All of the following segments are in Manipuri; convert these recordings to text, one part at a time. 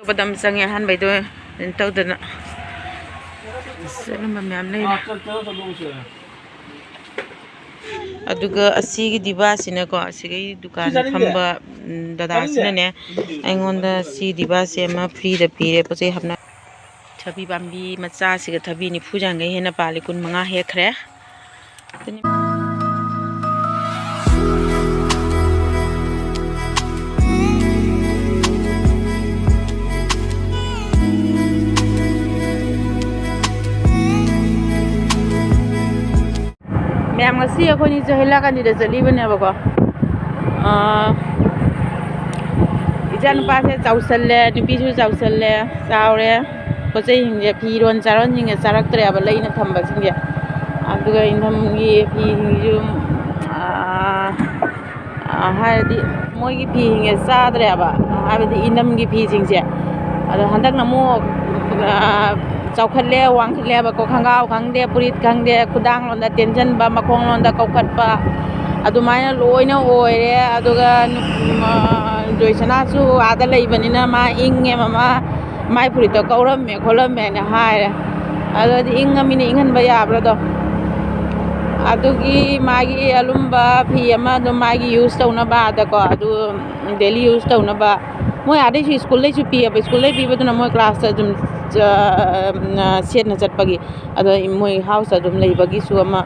Badam sange han bai do tau dana selama myam nei aduga asigi diba sina ko asigi dukan phamba dada sina ne aingonda si diba se ma free da pire pose hapna thabi bambi macha siga thabi ni phujang ge hena pali kun manga hekhre Mẹ ngasi aku ni jahila kan di desa liban ya bako. Ijan pasnya causel le, ni pisu causel le, saure. Kau hingga piron caron hingga sarak teriak balai na thamba singga. Aduh kan indam gi pi hingga hari mau gi pi hingga sa teriak ba. Hari di indam gi pi singga. Aduh hendak namu Chaukat le wang le ba ko khangau khangde purit khangde kudang londa tension ba makhong londa kaukat ba adumaina loina oire aduga joisana su ada leibanina ma inge mama mai purito kauram me kholam me na haire adu inga mini ingan ba yabra do adugi magi alumba phi ama do magi use tauna ba da ko adu daily use tauna ba moi ade school le chu pi school le pi ba na moi class ta dum set na chat pagi ada moi house adum lei bagi su ama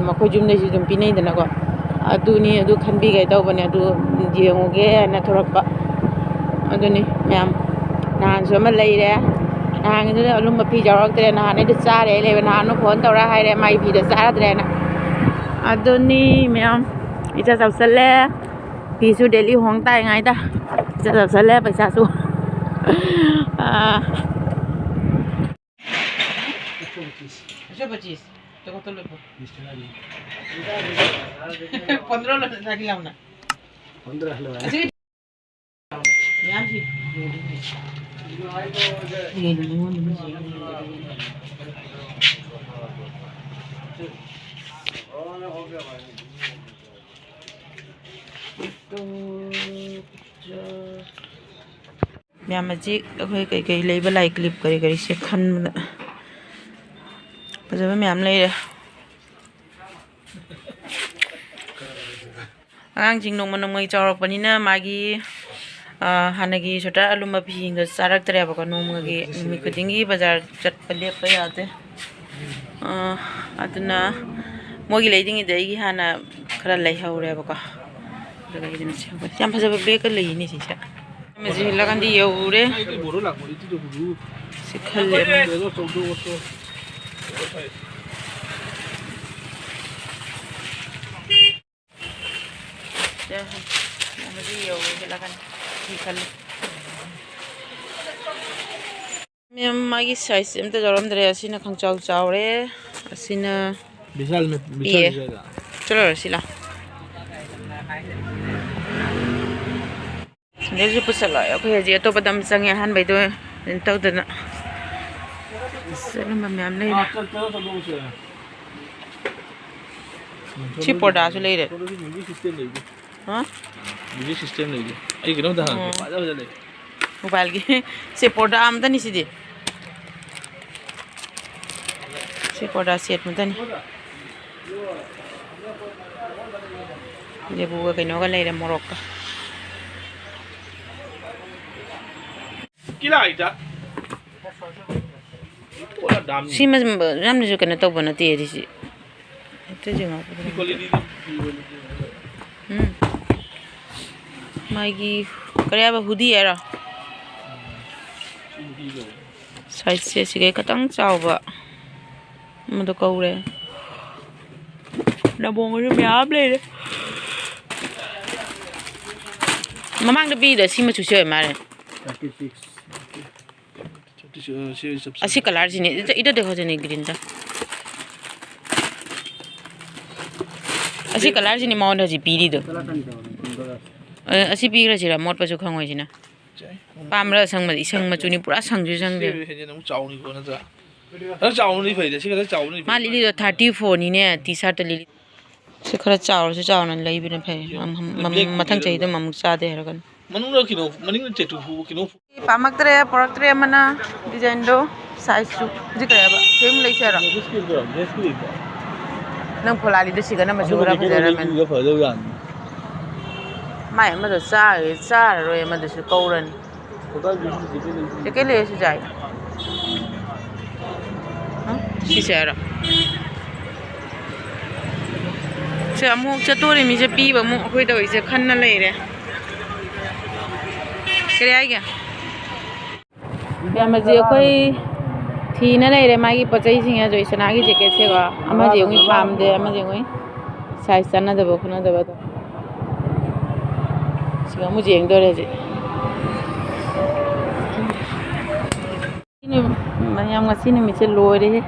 makoi jum nei jum pinai dana ko adu ni adu khanbi gai taw bane adu jengoge na thorakpa adu ni myam nan so ma lei re nan ngi alum ma pi jarak tre na ne de cha re le na no phone taw ra hai re mai pi de cha ra tre na adu ni myam ija saw sale pi su daily hong tai ngai ta ija saw sale paisa su Siapa cis? Tengok tu lepas. 15 lagi lah mana? 15 lah. Asyik. Yang sih. Mẹ mà chị cái lấy vào lại clip cái sẽ khăn bây giờ mẹ lấy đây ang jing nong manong mai chawrak panina magi hanagi chota aluma phinga sarak tere ba kono magi mi kudingi bazar chat pale pa yate aduna mogi leiding idai gi hana khara lai haure ba ka daga idin se ba yam phaja ba be ka lei ni si sa me ji lagan di yaure se khalle magi size emte joram dre asina khang chaw chaw re asina bisal jayega chalo sila sandal ju pusala ko he je to badam sange han bai do taw dana selama myam nei chip poda su lei re ha music system lei ai kino da baja baja lei mobile ki se poda amda ni sidi se poda set mudani le buga kino ga lei re morokka kila ida si mas ram ni ju kana to bana te ri si te jema magi kaya ba hudi era size se sige katang chaw ba mado kaure na bong ru myap le de mamang de bi de si ma chu che ma re 36 asi color sini ida dekho jani green ta asi color sini maun haji piri do asi pi gra sira mot pa chu khangoi sina pamra sang ma isang ma chuni pura sang ju sang de ma lili do 34 ni ne t-shirt lili se khara chaw se chaw nan lai bi na phai mathang chai da mamuk cha de haragan Manungnya kino, manungnya cetu fu kino. Pamaktre, poraktre mana design do size tu. Jadi kaya ba? Same lagi cara. Nang polali tu sih kan nama jura pada men. Mai ama tu sa roy ama tu kauran. Jadi le sih jai. Sih cara. Saya amu catur ini je pi bamu aku itu isi kan nala ini. Kaya aja. Biar masih aku thi nala ini magi pacai sihnya jo isi nagi jaket sih ga. Ama jengi pam deh, ama jengi size sana deh bukan deh betul. Sih kamu jeng dulu aja. Ini yang ngasi ini macam loire.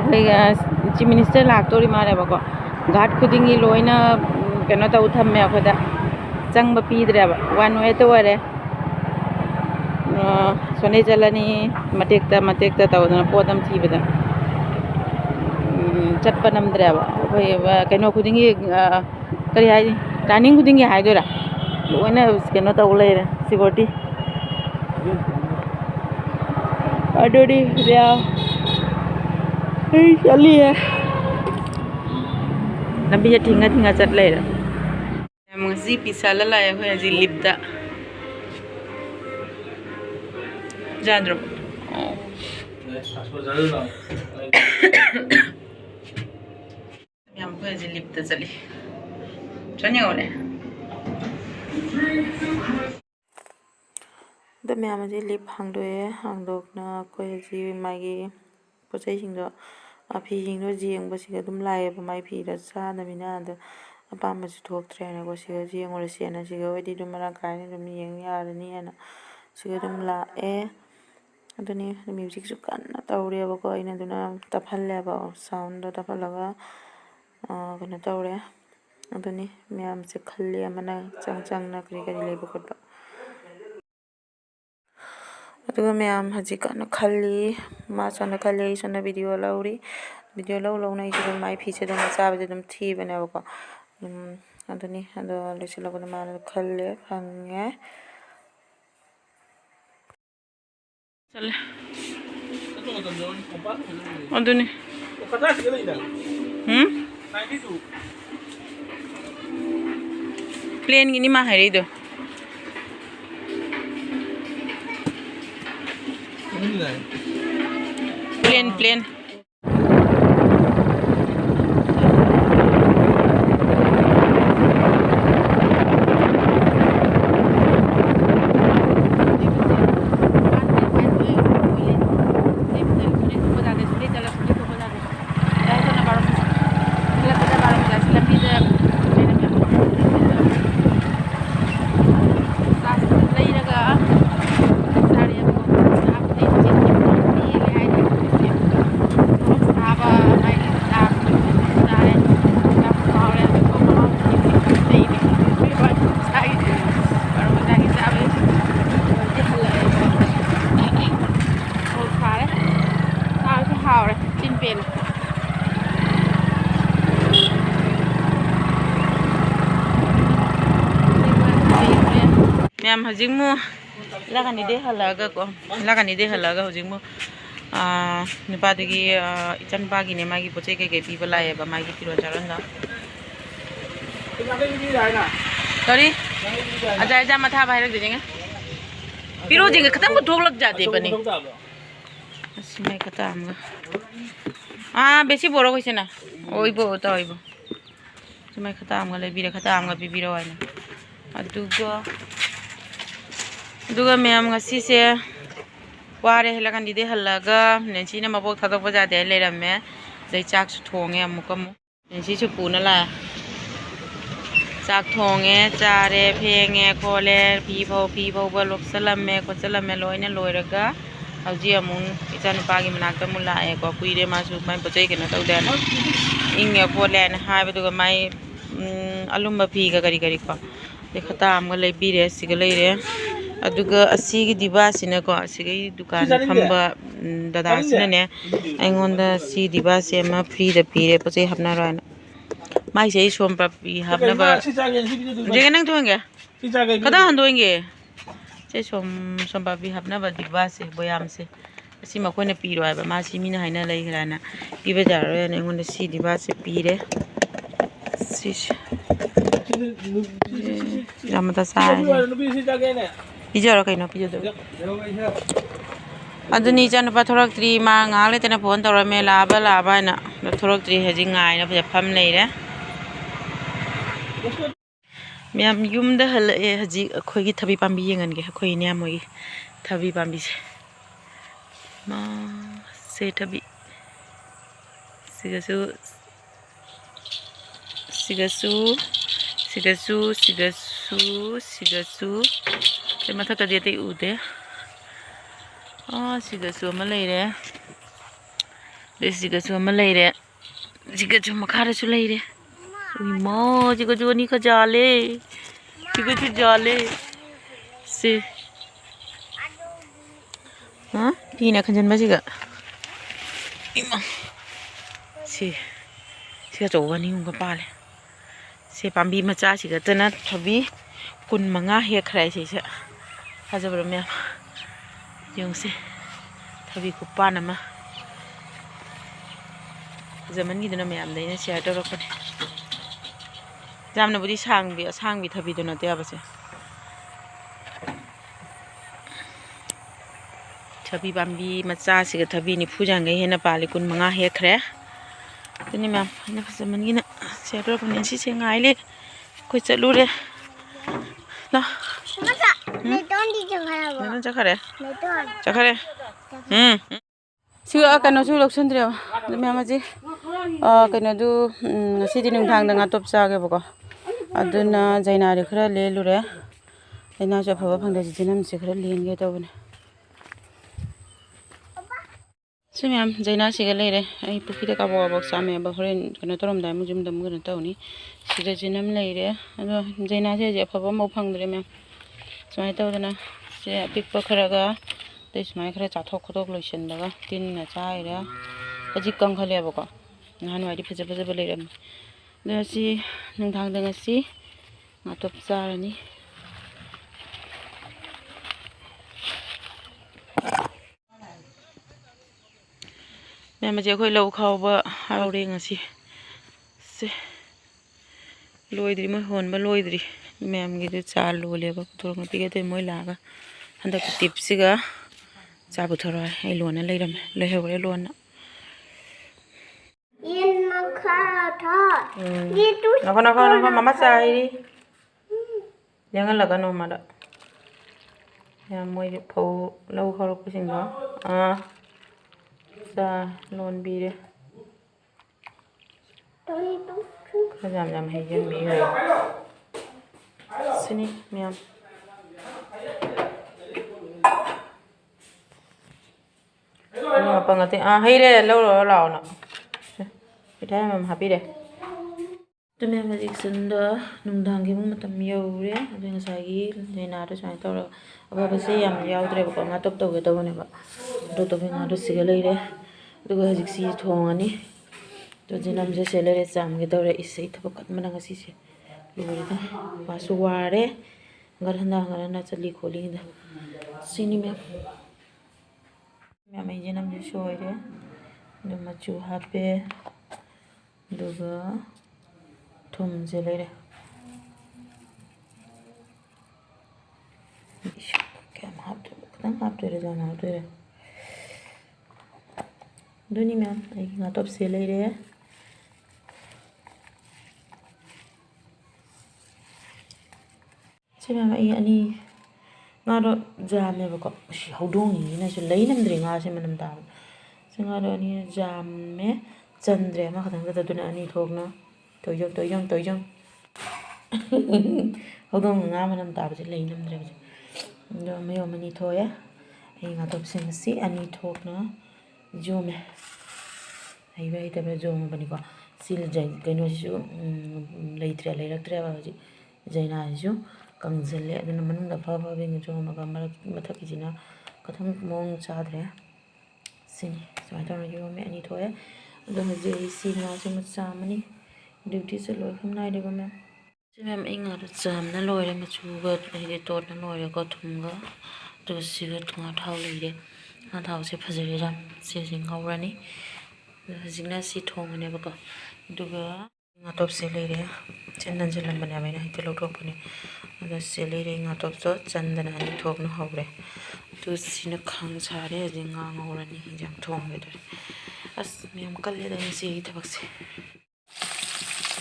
Apa ya? Chief Minister laktori mana bago. घाट खुदिंगी लोइना कनो ता उथम में अखदा चंग बपीद्रे बा वन वे तो वरे सोने चलनी मटेकता तवदना पोदम थीबदा चटपा नमद्रे बा भई कनो खुदिंगी करी हाय टानिंग खुदिंगी हाय दोरा लोइना कनो ता उलेरे सिगोटी अडोडी रिया चली है Nabi ya tinggal cat lain. Yang si pisah lah ya, aku yang si lipda. Jandro. Yang aku yang si lipda cali. Canya oleh. Demi yang si lip hangdok na aku yang si magi posai singdo. Api hingga jiang basi kadum lai pemai pi rasa na bina ada apa masih thok train aku sih jiang oleh sih na sih kau di rumah rakai ni demi yang ada ni ana sih kadum la ada ni music suka na tahu dia bawa ini tu na tapal le bawa sound tapal laga kena tahu dia ada ni miam sih khali mana cang na kiri le bawa aduga ma'am हजिकाना खाली मासना खाली इसना वीडियो लाउना इसे माई फीसे दम चाबे दम थी बने बको अदनी अदो लेसे लगन माना खाले फंगे चले अदनी प्लेन गिनी मा हैरे दो प्लेन मैम हजिंगमु लगानी दे हलागा को लगानी दे हलागा हजिंगमु निपादगी इचन बागी ने मागी पोचे के पीबा लाए बा मागी पिरो चारंगा सॉरी अजा अजा मथा बाहर रख देंगे पिरो जिंगे खत्म को ठोक लग जाते बने असमै खत्म बेसी बोरो कइसे ना ओइबो त ओइबो समय खत्म ग लेबिरे खत्म ग पिबिरो हैन अदुगा मैम ngasi से वारे हलगन दिदे हलगा नेंसी ना मबोक थादोक बजादे लेरमे जै चाक सु थोंगे अमुकम नेंसी सु पुना ला चाक थोंगे चारे फेंगे खोले पी फौ बलोक सलमे को सलमे लोइने लोइरगा हौजी अमुन इचान पागी मनाकता मुलाए को कुइरे मासु माइ बचै केना तौदे इंगे खोले न हाबदुगा माइ अलुम्बा फीगा करी को देखता आमगा लेबिरे सिगा लेरे अदुगा असीगी दिबासिना को असीगी दुकान फंबा दादासिना ऐंगोंदा सी दिबासे मा फ्री द पीरे पचे हबना रायना माइ से सोम पापी हबना बा जेगा नंग थोंगे kada handoinge se som babi hapna ba diba se boyam se asi makoina piro ai ba ma si mina haina lei grana piba jaro ya ne ngonde si diba se pire si ramata sa ijaro kaino pijo do aduni janu pa thorak tri ma ngal le tena phone tora me laba na thorak tri haji ngai na pha pham nei re ma'am युमदा हलए हजी अखोगी थबी पांबी यंगनगे अखोई ने मोगी थबी पांबी से मा से थबी सिगसु सिगसु सिगसु सिगसु सिगसु ते मथा त देते उदे सिगसु म लैरे दे सिगसु म लैरे सिगसु मखारसु लैरे माँ जिको जो नहीं खजाले जिको जो जाले से हाँ तीन खंजन में जिका इमा से जो वानी उनका पाले से पांबी मचा जिका तना थबी कुन मंगा है खराय से हज़ार में यूं से थबी कुप्पा नमा ज़मान की दिन में आमदे ने शेयर तो रखने जामना बुदी सांग भी थबी तो नते आबसे थबी बांबी मचा सिग थबी नि फुजांग हेना पाले कुन मंगा हेखरे तनी मैम ने फसमन गिना सेरो पने सि से ngaile कोइ चलु रे ल ने टोन दि जखरा ने जखरे जखरे सिगा कनो सु लक्षन्द्रे मैम अजी कनो दु सिदि नुंथांग दंगा टप जागे बको अदुना जाइनारि खरा लेलुरे जाइना जो फबा फंदा जिनम से खरा लेंगे तबने से मैम जाइना सिगा लेरे आई पुखिदा का बक सामे बा हरेन कनो तरम दाइ मुजुम दम गन तौनी सिदा जिनम लेरे अदो जाइना से जे फबा मौ फंगद्रे मैम समाय तौदना से पिक खरागा दै समाय खरा चाथोक खतोक लइसनदागा तीन ना चाइरा अजि कंखले बको नहान वाइदि फजे फजे लेरम दसी नोंथां दंगसी नाटप जारनी मैम जे कोई लौ खावबा हावरे ngasi से लोइद्री म होनबा लोइद्री मैम गिदु चा लोलेबा थोरंग पिगते मोय लागा हंदा टिप्सिगा चाबु थरा ए लोना लेरम लेहवरे लोना इन मखा था ये तू नखो मामा चाइरी यांगा लगनो मादा या मोय फौ लौ खरक सिंगो चा लोन बीरे खजाम जाम है जन बी है सिनी मैम पंगते है रे लो लाओ ना पिठाई मैम हापी रे तो मैम हजिक संद नुंदांगी मु मतम यौरे अदु ngसागी जेना तो साइ तौर अब से याम याउद्रे बको nga top tawge tawne ba do to nga do siga leire दुगा हजिक सी थोंगानी तो जिनम जे सेलरे चाम गे तौरे इसै थबक कतमना ngasi से लोरेदा पासु वारे घर हंदा घरना चली खोली दा सिनी मैम मैम जिनम जे सोइरे दु मचु हापे दुगा थुम जे लेरे क्या हापते कदम हापते रे जाना हापते रे दुनी मैम आई nga top se लेरे से मैम आई अनि ngaro jam bako si hodongi na so leinam dre nga se manam ta se ngaro ani jam me chandre ma khadang da duna ani thokna toyong hodong nga manam ta ba leinam dre do mayo mani thoya ai nga top se si ani thokna jome ai bai ta ba jome bani ko sil jai kaino si leitre leiraktre ba ji jaina ju कंजले अदुना मनुंग फा फा बेंग जो मगा मथक किजिना कथम मोंग चाद्रे सिनी समाय तौर यो मे अनि थोए अदु हजे सी ना से मचा मनी ड्यूटी से लोय खम नाइ देबो मैम ꯃꯌꯥꯝ ꯑꯩ ꯉꯥꯗꯣ ꯆꯥꯝꯅ ꯂꯣꯏꯔꯦ ꯃꯆꯨꯒ ꯍꯥꯏꯗꯤ ꯇꯣꯠꯅ ꯂꯣꯏꯔꯦꯀꯣ ꯊꯨꯝꯒ ꯑꯗꯨꯒ ꯁꯤꯒ ꯉꯥ ꯊꯥꯎ ꯂꯩꯔꯦ ꯉꯥ ꯊꯥꯎꯁꯦ ꯐꯖꯔꯦ ꯌꯥꯝ ꯁꯤꯁꯦ ꯉꯧꯔꯅꯤ ꯍꯧꯖꯤꯛꯅ ꯁꯤ ꯊꯣꯡꯉꯅꯦꯕꯀꯣ ꯑꯗꯨꯒ ꯉꯥꯇꯣꯞꯁꯦ ꯂꯩꯔꯦ ꯁꯤ ꯅꯟꯁꯤꯜꯂꯝꯕꯅꯦꯕ ꯑꯩꯅ ꯍꯦꯛꯇ ꯂꯧꯊꯣꯛꯄꯅꯦ ꯑꯗꯣ ꯁꯤ ꯂꯩꯔꯦ ꯉꯥꯇꯣꯞꯇꯣ ꯆꯟꯗꯅ ꯑꯅꯤ ꯊꯣꯛꯅ ꯍꯧꯔꯦ ꯑꯗꯨ ꯁꯤꯅ ꯈꯥꯡ ꯁꯥꯔꯦ ꯍꯧꯖꯤꯛ ꯉꯥ ꯉꯧꯔꯅꯤ ꯌꯦꯟꯖꯥꯡ ꯊꯣꯡꯒꯗꯧꯔꯦ ꯑꯁ ꯃꯌꯥꯝ ꯀꯜꯂꯦꯗ ꯉꯁꯤꯒꯤ ꯊꯕꯛꯁꯦ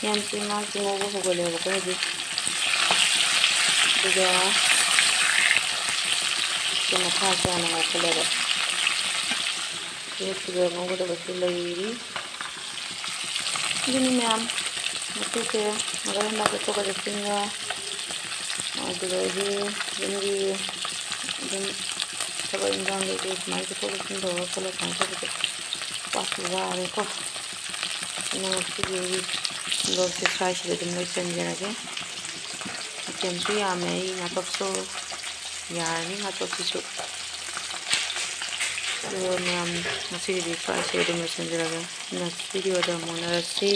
ꯌꯥꯝꯁꯤ ꯉꯥꯁꯤ ꯉꯧꯕ ꯍꯧꯒꯠꯂꯦꯕꯀꯣ ꯍꯧꯖꯤꯛ ꯑꯗꯨꯒ ꯁꯤ ꯃꯈꯥ ꯆꯥꯅ ꯉꯧꯈꯠꯂꯦꯕ ꯁꯤꯒ ꯉꯧꯒꯗꯕꯁꯨ ꯂꯩꯔꯤ ꯑꯗꯨꯅꯤ ꯃꯌꯥꯝ ꯉꯁꯤꯁꯦ ꯉꯔꯥꯡ ꯍꯟꯗꯛ ꯆꯠꯊꯣꯛ ꯆꯠꯁꯤꯟꯒ ꯑꯗꯨꯗꯒꯤ ꯌꯨꯝꯒꯤ ꯑꯗꯨꯝ ꯊꯕꯛ ꯏꯟꯈꯥꯡ ꯀꯩꯀꯩ ꯁꯨꯃꯥꯏꯅ ꯆꯠꯊꯣꯛ ꯆꯠꯁꯤꯟ ꯇꯧꯔ ꯈꯣꯠꯂ ꯁꯨꯃꯥꯏꯅ ꯇꯧꯕꯁꯦ ꯋꯥꯁꯨ ꯋꯥꯔꯦꯀꯣ ꯑꯗꯨꯅ ꯉꯁꯤꯒꯤ ꯕ꯭ꯂꯣꯒꯁꯦ ꯁ꯭ꯋꯥꯏꯁꯤꯗ ꯑꯗꯨꯝ ꯂꯣꯏꯁꯤꯟꯖꯔꯒꯦ ꯃꯊꯦꯜꯁꯨ ꯌꯥꯝꯃꯦ ꯑꯩ ꯉꯥꯇꯣꯞꯁꯨ ꯌꯥꯔꯅꯤ ꯉꯥꯇꯣꯞꯁꯤꯁꯨ ꯑꯗꯨꯒ ꯃꯌꯥꯝ ꯉꯁꯤꯒꯤꯗꯤ ꯁ꯭ꯋꯥꯏꯁꯤꯗ ꯑꯗꯨꯝ ꯂꯣꯏꯁꯤꯟꯖꯔꯒꯦ ꯅꯦꯛꯁ ꯚꯤꯗꯤꯑꯣꯗ ꯑꯃꯨꯛ ꯎꯅꯔꯁꯤ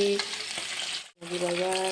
ꯕꯥꯏ ꯕꯥꯏ